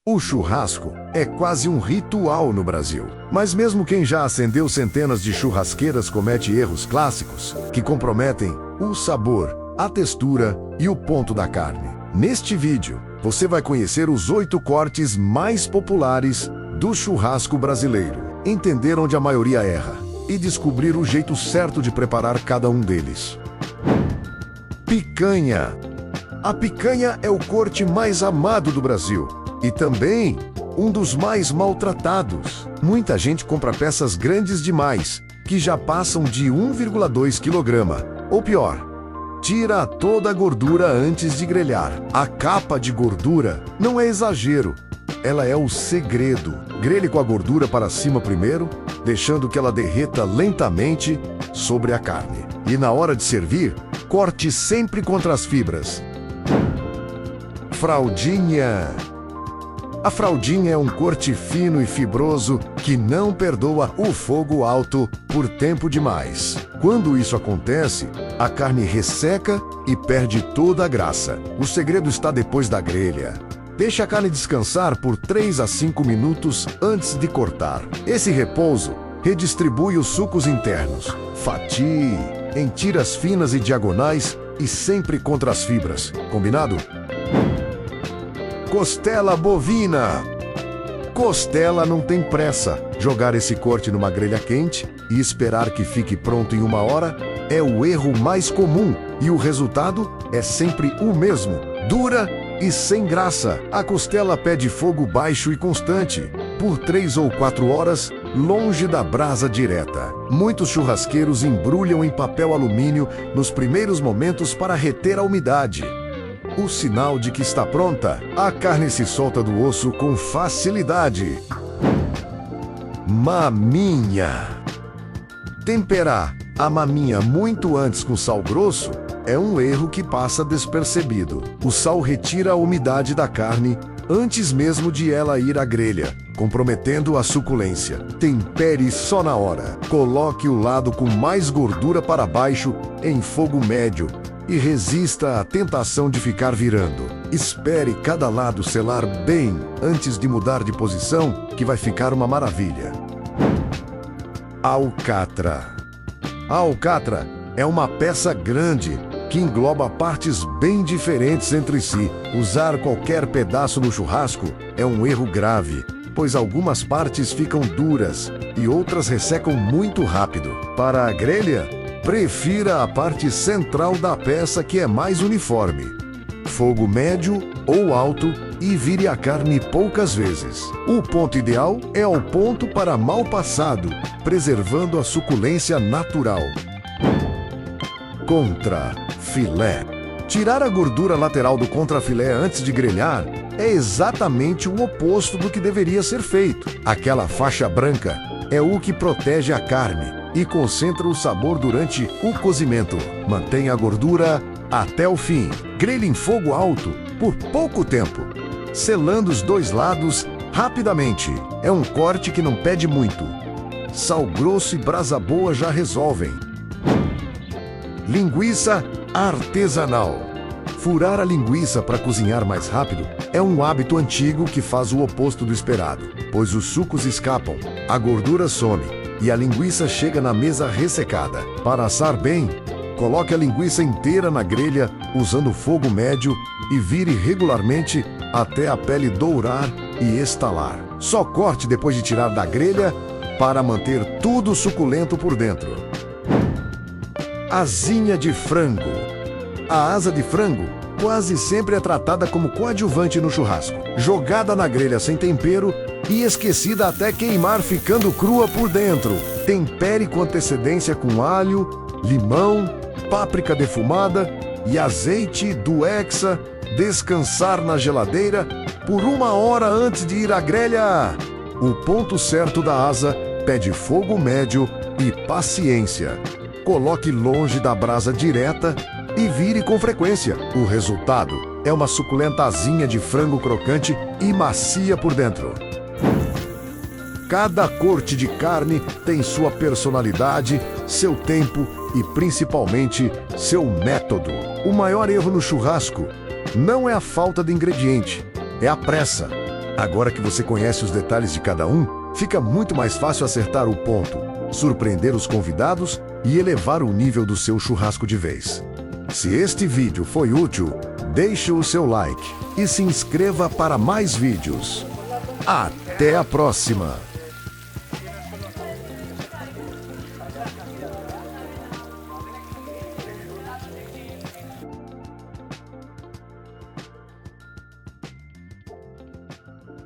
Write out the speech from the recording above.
O churrasco é quase um ritual no Brasil. Mas mesmo quem já acendeu centenas de churrasqueiras comete erros clássicos que comprometem o sabor, a textura e o ponto da carne. Neste vídeo, você vai conhecer os 8 cortes mais populares do churrasco brasileiro, entender onde a maioria erra e descobrir o jeito certo de preparar cada um deles. Picanha. A picanha é o corte mais amado do Brasil e também um dos mais maltratados. Muita gente compra peças grandes demais, que já passam de 1,2 kg. Ou pior, tira toda a gordura antes de grelhar. A capa de gordura não é exagero, ela é o segredo. Grelhe com a gordura para cima primeiro, deixando que ela derreta lentamente sobre a carne. E na hora de servir, corte sempre contra as fibras. Fraldinha. A fraldinha é um corte fino e fibroso que não perdoa o fogo alto por tempo demais. Quando isso acontece, a carne resseca e perde toda a graça. O segredo está depois da grelha. Deixe a carne descansar por 3 a 5 minutos antes de cortar. Esse repouso redistribui os sucos internos. Fatie em tiras finas e diagonais e sempre contra as fibras. Combinado? Costela bovina. Costela não tem pressa. Jogar esse corte numa grelha quente e esperar que fique pronto em 1 hora é o erro mais comum e o resultado é sempre o mesmo: dura e sem graça. A costela pede fogo baixo e constante, por 3 ou 4 horas, longe da brasa direta. Muitos churrasqueiros embrulham em papel alumínio nos primeiros momentos para reter a umidade. O sinal de que está pronta, a carne se solta do osso com facilidade. Maminha. Temperar a maminha muito antes com sal grosso é um erro que passa despercebido. O sal retira a umidade da carne antes mesmo de ela ir à grelha, comprometendo a suculência. Tempere só na hora. Coloque o lado com mais gordura para baixo em fogo médio e resista à tentação de ficar virando. Espere cada lado selar bem antes de mudar de posição, que vai ficar uma maravilha. Alcatra. A alcatra é uma peça grande que engloba partes bem diferentes entre si. Usar qualquer pedaço no churrasco é um erro grave, pois algumas partes ficam duras e outras ressecam muito rápido. Para a grelha, prefira a parte central da peça, que é mais uniforme. Fogo médio ou alto e vire a carne poucas vezes. O ponto ideal é o ponto para mal passado, preservando a suculência natural. Contrafilé. Tirar a gordura lateral do contrafilé antes de grelhar é exatamente o oposto do que deveria ser feito. Aquela faixa branca é o que protege a carne e concentra o sabor durante o cozimento. Mantenha a gordura até o fim. Grelhe em fogo alto por pouco tempo, selando os 2 lados rapidamente. É um corte que não pede muito. Sal grosso e brasa boa já resolvem. Linguiça artesanal. Furar a linguiça para cozinhar mais rápido é um hábito antigo que faz o oposto do esperado, pois os sucos escapam, a gordura some e a linguiça chega na mesa ressecada. Para assar bem, coloque a linguiça inteira na grelha usando fogo médio e vire regularmente até a pele dourar e estalar. Só corte depois de tirar da grelha para manter tudo suculento por dentro. Asinha de frango. A asa de frango quase sempre é tratada como coadjuvante no churrasco, jogada na grelha sem tempero e esquecida até queimar, ficando crua por dentro. Tempere com antecedência com alho, limão, páprica defumada e azeite do Hexa. Descansar na geladeira por 1 hora antes de ir à grelha. O ponto certo da asa pede fogo médio e paciência. Coloque longe da brasa direta e vire com frequência. O resultado é uma suculenta asinha de frango crocante e macia por dentro. Cada corte de carne tem sua personalidade, seu tempo e principalmente seu método. O maior erro no churrasco não é a falta de ingrediente, é a pressa. Agora que você conhece os detalhes de cada um, fica muito mais fácil acertar o ponto, surpreender os convidados e elevar o nível do seu churrasco de vez. Se este vídeo foi útil, deixe o seu like e se inscreva para mais vídeos. Até a próxima!